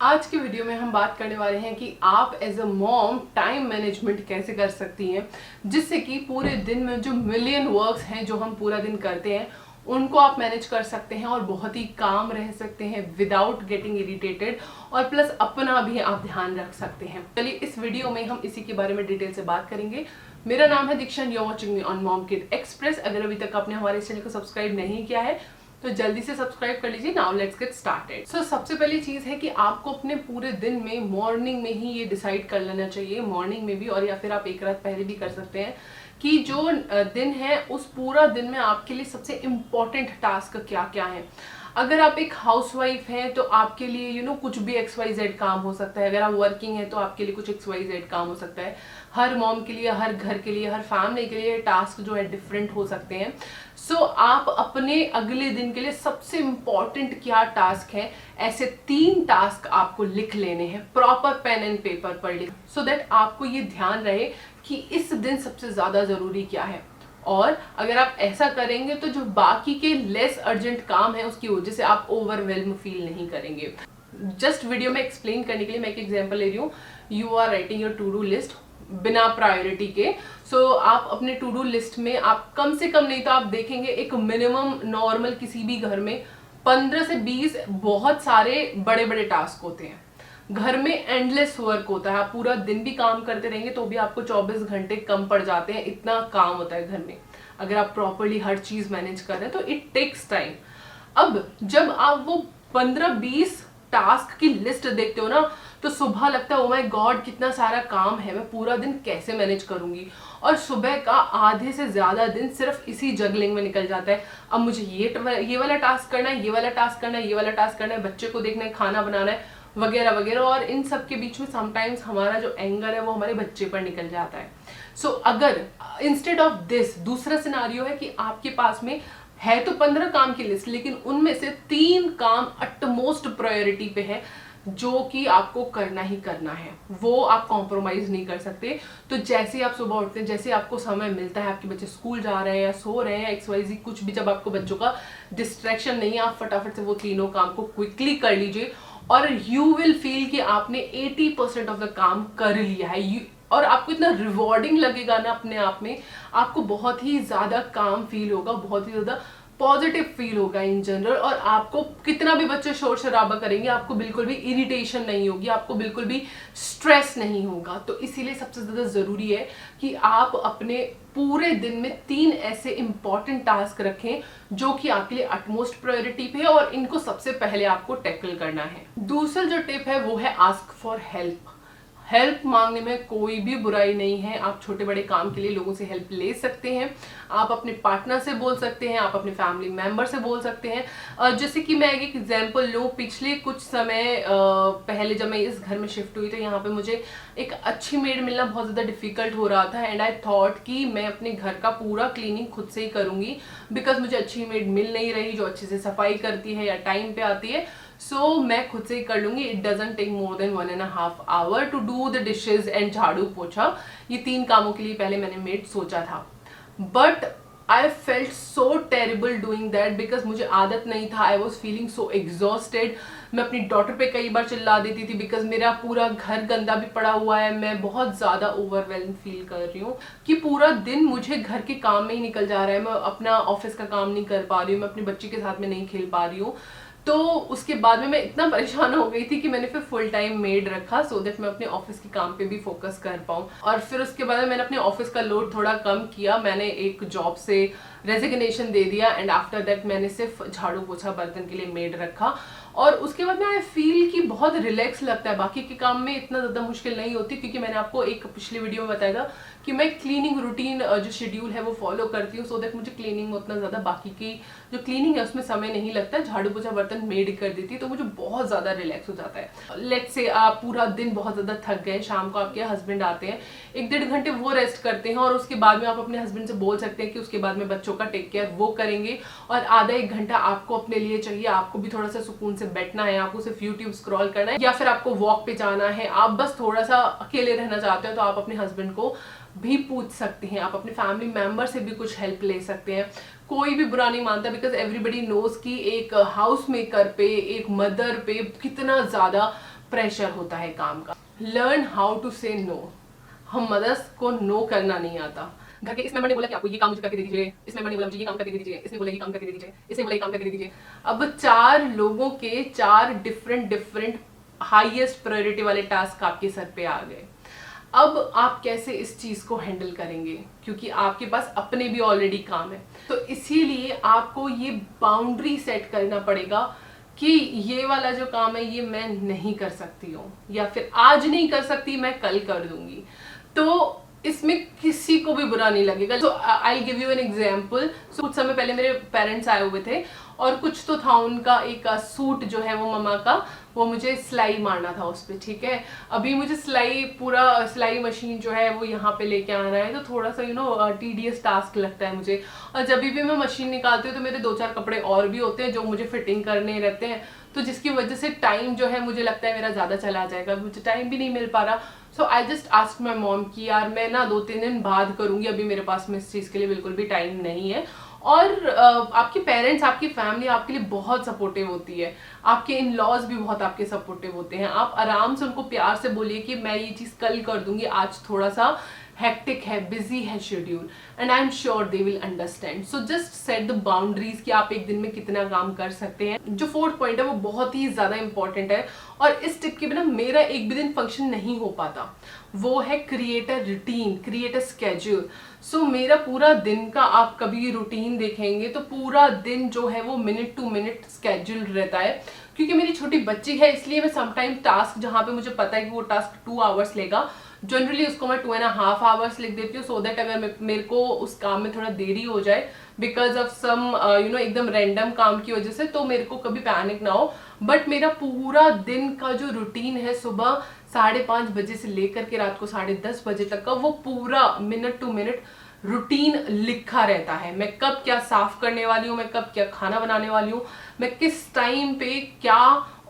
आज के वीडियो में हम बात करने वाले हैं कि आप as a mom time management कैसे कर सकती हैं, जिससे कि पूरे दिन में जो मिलियन वर्क्स हैं जो हम पूरा दिन करते हैं उनको आप मैनेज कर सकते हैं और बहुत ही काम रह सकते हैं विदाउट गेटिंग इरिटेटेड, और प्लस अपना भी आप ध्यान रख सकते हैं। चलिए इस वीडियो में हम इसी के बारे में डिटेल से बात करेंगे। मेरा नाम है Diksha, you are watching me on Mom Kid Express. अगर अभी तक आपने हमारे चैनल को सब्सक्राइब नहीं किया है तो जल्दी से सब्सक्राइब कर लीजिए। Now let's get started. So सबसे पहली चीज है कि आपको अपने पूरे दिन में मॉर्निंग में ही ये डिसाइड कर लेना चाहिए, मॉर्निंग में भी, और या फिर आप एक रात पहले भी कर सकते हैं, कि जो दिन है उस पूरा दिन में आपके लिए सबसे इम्पोर्टेंट टास्क क्या क्या है। अगर आप एक हाउसवाइफ हैं तो आपके लिए कुछ भी XYZ काम हो सकता है। अगर आप वर्किंग है तो आपके लिए कुछ XYZ काम हो सकता है। हर मॉम के लिए, हर घर के लिए, हर फैमिली के लिए टास्क जो है डिफरेंट हो सकते हैं। सो आप अपने अगले दिन के लिए सबसे इम्पॉर्टेंट क्या टास्क है, ऐसे 3 टास्क आपको लिख लेने हैं प्रॉपर पेन एंड पेपर पर लिख, सो दैट आपको ये ध्यान रहे कि इस दिन सबसे ज्यादा जरूरी क्या है। और अगर आप ऐसा करेंगे तो जो बाकी के लेस अर्जेंट काम है उसकी वजह से आप ओवरवेल्म फील नहीं करेंगे। जस्ट वीडियो में एक्सप्लेन करने के लिए मैं एक एग्जांपल ले रही हूँ। You are writing your to do list बिना प्रायोरिटी के। सो आप अपने टू डू लिस्ट में आप कम से कम नहीं तो आप देखेंगे एक मिनिमम नॉर्मल किसी भी घर में 15 से 20 बहुत सारे बड़े बड़े टास्क होते हैं। घर में एंडलेस वर्क होता है, आप पूरा दिन भी काम करते रहेंगे तो भी आपको 24 घंटे कम पड़ जाते हैं, इतना काम होता है घर में। अगर आप प्रॉपर्ली हर चीज मैनेज कर रहे हैं तो इट टेक्स टाइम। अब जब आप वो 15-20 टास्क की लिस्ट देखते हो ना तो सुबह लगता है ओ माय गॉड कितना सारा काम है, मैं पूरा दिन कैसे मैनेज करूंगी। और सुबह का आधे से ज्यादा दिन सिर्फ इसी जगलिंग में निकल जाता है। अब मुझे ये वाला टास्क करना है, ये वाला टास्क करना है, ये वाला टास्क करना है, बच्चे को देखना है, खाना बनाना है, वगैरह वगैरह। और इन सब के बीच में समटाइम्स हमारा जो एंगर है वो हमारे बच्चे पर निकल जाता है। सो अगर इंस्टेड ऑफ दिस दूसरा सिनारियो है कि आपके पास में है तो 15 काम की लिस्ट, लेकिन उनमें से 3 काम अटमोस्ट प्रायोरिटी पे है जो कि आपको करना ही करना है, वो आप कॉम्प्रोमाइज नहीं कर सकते। तो जैसे ही आप सुबह उठते हैं, जैसे आपको समय मिलता है, आपके बच्चे स्कूल जा रहे हैं या सो रहे हैं, XYZ कुछ भी, जब आपको बच्चों का डिस्ट्रैक्शन नहीं है, आप फटाफट से वो तीनों काम को क्विकली कर लीजिए और यू विल फील कि आपने 80% ऑफ द काम कर लिया है। और आपको इतना रिवॉर्डिंग लगेगा ना अपने आप में, आपको बहुत ही ज्यादा काम फील होगा, बहुत ही ज्यादा पॉजिटिव फील होगा इन जनरल। और आपको कितना भी बच्चे शोर शराबा करेंगे आपको बिल्कुल भी इरिटेशन नहीं होगी, आपको बिल्कुल भी स्ट्रेस नहीं होगा। तो इसीलिए सबसे ज्यादा जरूरी है कि आप अपने पूरे दिन में 3 ऐसे इंपॉर्टेंट टास्क रखें जो कि आपके लिए अटमोस्ट प्रायोरिटी पे है और इनको सबसे पहले आपको टैकल करना है। दूसरा जो टिप है वो है आस्क फॉर हेल्प। हेल्प मांगने में कोई भी बुराई नहीं है। आप छोटे बड़े काम के लिए लोगों से हेल्प ले सकते हैं। आप अपने पार्टनर से बोल सकते हैं, आप अपने फैमिली मेंबर से बोल सकते हैं। जैसे कि मैं एक एग्जांपल लूँ, पिछले कुछ समय पहले जब मैं इस घर में शिफ्ट हुई तो यहाँ पे मुझे एक अच्छी मेड मिलना बहुत ज़्यादा डिफिकल्ट हो रहा था। एंड आई थॉट कि मैं अपने घर का पूरा क्लीनिंग खुद से ही करूँगी, बिकॉज मुझे अच्छी मेड मिल नहीं रही जो अच्छे से सफाई करती है या टाइम पे आती है। सो मैं खुद से ही कर लूंगी। It doesn't take more than 1.5 hour to do the dishes and झाड़ू पोछा। ये 3 कामों के लिए पहले मैंने मेड सोचा था, but I felt so terrible doing that because मुझे आदत नहीं था। I was feeling so exhausted. मैं अपनी डॉटर पे कई बार चिल्ला देती थी बिकॉज मेरा पूरा घर गंदा भी पड़ा हुआ है। मैं बहुत ज्यादा ओवरवेल्म फील कर रही हूँ कि पूरा दिन मुझे घर के काम में ही निकल जा रहा है। मैं अपना ऑफिस का काम नहीं कर पा रही हूँ, मैं अपने बच्चे के साथ में नहीं खेल पा रही हूँ। तो उसके बाद में मैं इतना परेशान हो गई थी कि मैंने फिर फुल टाइम मेड रखा सो दैट मैं अपने ऑफिस के काम पे भी फोकस कर पाऊँ। और फिर उसके बाद में मैंने अपने ऑफिस का लोड थोड़ा कम किया, मैंने एक जॉब से रेजिग्नेशन दे दिया एंड आफ्टर दैट मैंने सिर्फ झाड़ू पोछा बर्तन के लिए मेड रखा। और उसके बाद में आई फील कि बहुत रिलैक्स लगता है। बाकी के काम में इतना ज़्यादा मुश्किल नहीं होती क्योंकि मैंने आपको एक पिछली वीडियो में बताया था कि मैं क्लीनिंग रूटीन जो शेड्यूल है वो फॉलो करती हूँ, सो दैट मुझे क्लीनिंग में उतना ज़्यादा बाकी की जो क्लीनिंग है उसमें समय नहीं लगता। झाड़ू पोछा बर्तन मेड कर देती है तो मुझे बहुत ज़्यादा रिलैक्स हो जाता है। लेट्स से आप पूरा दिन बहुत ज़्यादा थक गए, शाम को आपके हस्बैंड आते हैं, 1-1.5 घंटे वो रेस्ट करते हैं और उसके बाद में आप अपने हस्बैंड से बोल सकते हैं कि उसके बाद में बच्चों का टेक केयर वो करेंगे और आधा 1 घंटा आपको अपने लिए चाहिए। आपको भी थोड़ा सा सुकून से बैठना है, आपको सिर्फ यूट्यूब स्क्रॉल करना है या फिर आपको वॉक पे जाना है, आप बस थोड़ा सा अकेले रहना चाहते हो तो आप अपने हस्बैंड को भी पूछ सकते हैं, आप अपने फैमिली मेंबर से भी कुछ हेल्प ले सकते हैं। कोई भी बुरा नहीं मानता बिकॉज एवरीबडी नोज कि एक हाउस मेकर पे, एक मदर पे कितना ज्यादा प्रेशर होता है काम का। लर्न हाउ टू से नो। हम मदर्स को नो करना नहीं आता। घर के इस मेंबर ने बोला कि आपको ये काम मुझे करके दे दीजिए, इस मेंबर ने बोला मुझे ये काम करके दे दीजिए, इसने बोला ये काम करके दे दीजिए, इसने बोला ये काम करके दे दीजिए। अब 4 लोगों के 4 डिफरेंट हाईएस्ट प्रायोरिटी वाले टास्क आपके सर पे आ गए। अब आप कैसे इस चीज को हैंडल करेंगे, क्योंकि आपके पास अपने भी ऑलरेडी काम है। तो इसीलिए आपको ये बाउंड्री सेट करना पड़ेगा कि ये वाला जो काम है ये मैं नहीं कर सकती हूँ, या फिर आज नहीं कर सकती, मैं कल कर दूंगी। तो इसमें किसी को भी बुरा नहीं लगेगा। So I give you an example. कुछ समय पहले मेरे पेरेंट्स आए हुए थे और कुछ तो था उनका एक सूट जो है वो मम्मा का, वो मुझे सिलाई मारना था उस पर, ठीक है। अभी मुझे पूरा सिलाई मशीन जो है वो यहाँ पे लेके आना है, तो थोड़ा सा टीडियस टास्क लगता है मुझे। और जब भी मैं मशीन निकालती हूँ तो मेरे 2-4 कपड़े और भी होते हैं जो मुझे फिटिंग करने रहते हैं, तो जिसकी वजह से टाइम जो है मुझे लगता है मेरा ज़्यादा चला जाएगा, मुझे टाइम भी नहीं मिल पा रहा। So I just ask my mom कि यार मैं ना 2-3 दिन बाद करूँगी, अभी मेरे पास में इस चीज़ के लिए बिल्कुल भी टाइम नहीं है। और आपके पेरेंट्स, आपकी फैमिली आपके लिए बहुत सपोर्टिव होती है, आपके इन लॉज भी बहुत आपके सपोर्टिव होते हैं। आप आराम से उनको प्यार से बोलिए कि मैं ये चीज़ कल कर दूंगी, आज थोड़ा सा हेक्टिक है, बिजी है schedule, and I am sure they will understand. So just set the boundaries कि आप एक दिन में कितना काम कर सकते हैं। जो 4th पॉइंट है वो बहुत ही ज्यादा इंपॉर्टेंट है, और इस टिप के बिना मेरा एक भी दिन फंक्शन नहीं हो पाता। वो है create a routine, create a schedule. So मेरा पूरा दिन का आप कभी रूटीन देखेंगे तो पूरा दिन जो है वो मिनट टू मिनट स्केड्यूल रहता है। क्योंकि मेरी छोटी बच्ची है इसलिए मैं समटाइम टास्क जहाँ पे मुझे पता है कि वो टास्क 2 आवर्स लेगा, जनरली उसको मैं 2.5 आवर्स लिख देती हूँ, सो दैट अगर मेरे को उस काम में थोड़ा देरी हो जाए बिकॉज ऑफ सम एकदम रैंडम काम की वजह से, तो मेरे को कभी पैनिक ना हो। बट मेरा पूरा दिन का जो रूटीन है सुबह 5:30 बजे से लेकर के रात को 10:30 बजे तक का, वो पूरा मिनट टू मिनट रूटीन लिखा रहता है। मैं कब क्या साफ करने वाली हूँ, मैं कब क्या खाना बनाने वाली हूँ, मैं किस टाइम पे क्या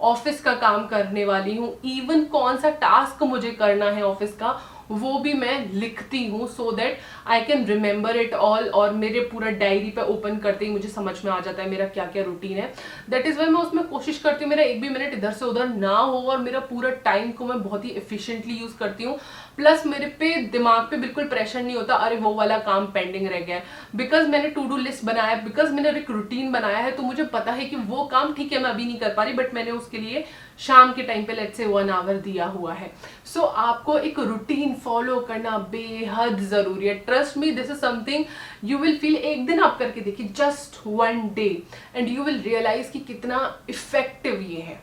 ऑफिस का काम करने वाली हूँ, इवन कौन सा टास्क मुझे करना है ऑफिस का, वो भी मैं लिखती हूँ, so that I can remember it all. और मेरे पूरा डायरी पे ओपन करते ही मुझे समझ में आ जाता है मेरा क्या क्या रूटीन है। दैट इज वाई मैं उसमें कोशिश करती हूँ मेरा एक भी मिनट इधर से उधर ना हो, और मेरा पूरा टाइम को मैं बहुत ही एफिशिएंटली यूज करती हूँ। प्लस मेरे पे दिमाग पे बिल्कुल प्रेशर नहीं होता अरे वो वाला काम पेंडिंग रह गया है, बिकॉज मैंने टू डू लिस्ट बनाया, बिकॉज मैंने एक रूटीन बनाया है, तो मुझे पता है कि वो काम ठीक है मैं अभी नहीं कर पा रही, बट मैंने उसके लिए शाम के टाइम पे लेट्स से 1 आवर दिया हुआ है। सो आपको एक रूटीन फॉलो करना बेहद जरूरी है। Trust me, this is something you will feel. एक दिन आप करके देखिए, just 1 day, and you will realise कि कितना इफेक्टिव ये है।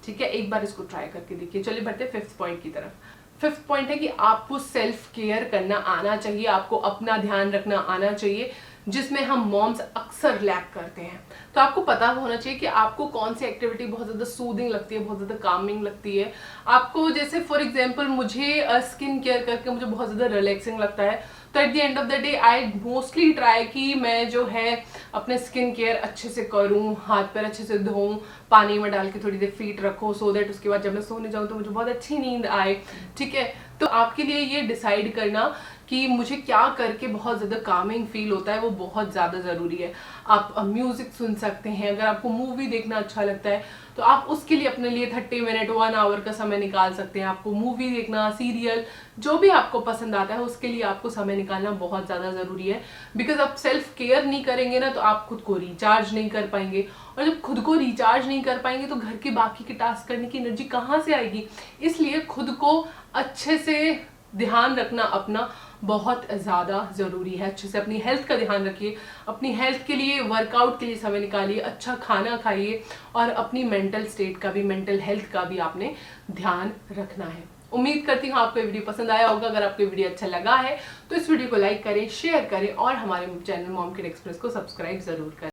ठीक है, एक बार इसको ट्राई करके देखिए। चलिए बढ़ते हैं 5th पॉइंट की तरफ। 5th पॉइंट है कि आपको सेल्फ केयर करना आना चाहिए, आपको अपना ध्यान रखना आना चाहिए, जिसमें हम मॉम्स अक्सर लैक करते हैं। तो आपको पता होना चाहिए कि आपको कौन सी एक्टिविटी बहुत ज़्यादा सूदिंग लगती है, बहुत ज़्यादा कामिंग लगती है आपको। जैसे फॉर एग्जांपल मुझे स्किन केयर करके मुझे बहुत ज़्यादा रिलैक्सिंग लगता है, तो at the end of the day I mostly try कि मैं जो है अपने स्किन केयर अच्छे से करूँ, हाथ पैर अच्छे से धोऊं, पानी में डाल के थोड़ी देर फीट रखो, सो दैट उसके बाद जब मैं सोने जाऊँ तो मुझे बहुत अच्छी नींद आए। ठीक है, तो आपके लिए ये डिसाइड करना कि मुझे क्या करके बहुत ज़्यादा कामिंग फील होता है वो बहुत ज़्यादा ज़रूरी है। आप म्यूज़िक सुन सकते हैं, अगर आपको मूवी देखना अच्छा लगता है तो आप उसके लिए अपने लिए 30 मिनट 1 आवर का समय निकाल सकते हैं। आपको मूवी देखना, सीरियल, जो भी आपको पसंद आता है उसके लिए आपको समय निकालना बहुत ज़्यादा ज़रूरी है। बिकॉज आप सेल्फ केयर नहीं करेंगे ना तो आप खुद को रिचार्ज नहीं कर पाएंगे, और जब खुद को रिचार्ज नहीं कर पाएंगे तो घर के बाकी के टास्क करने की एनर्जी कहाँ से आएगी। इसलिए खुद को अच्छे से ध्यान रखना अपना बहुत ज़्यादा ज़रूरी है। अच्छे से अपनी हेल्थ का ध्यान रखिए, अपनी हेल्थ के लिए वर्कआउट के लिए समय निकालिए, अच्छा खाना खाइए, और अपनी मेंटल स्टेट का भी, मेंटल हेल्थ का भी आपने ध्यान रखना है। उम्मीद करती हूँ आपको ये वीडियो पसंद आया होगा। अगर आपको ये वीडियो अच्छा लगा है तो इस वीडियो को लाइक करें, शेयर करें, और हमारे चैनल मॉम किड एक्सप्रेस को सब्सक्राइब जरूर करें।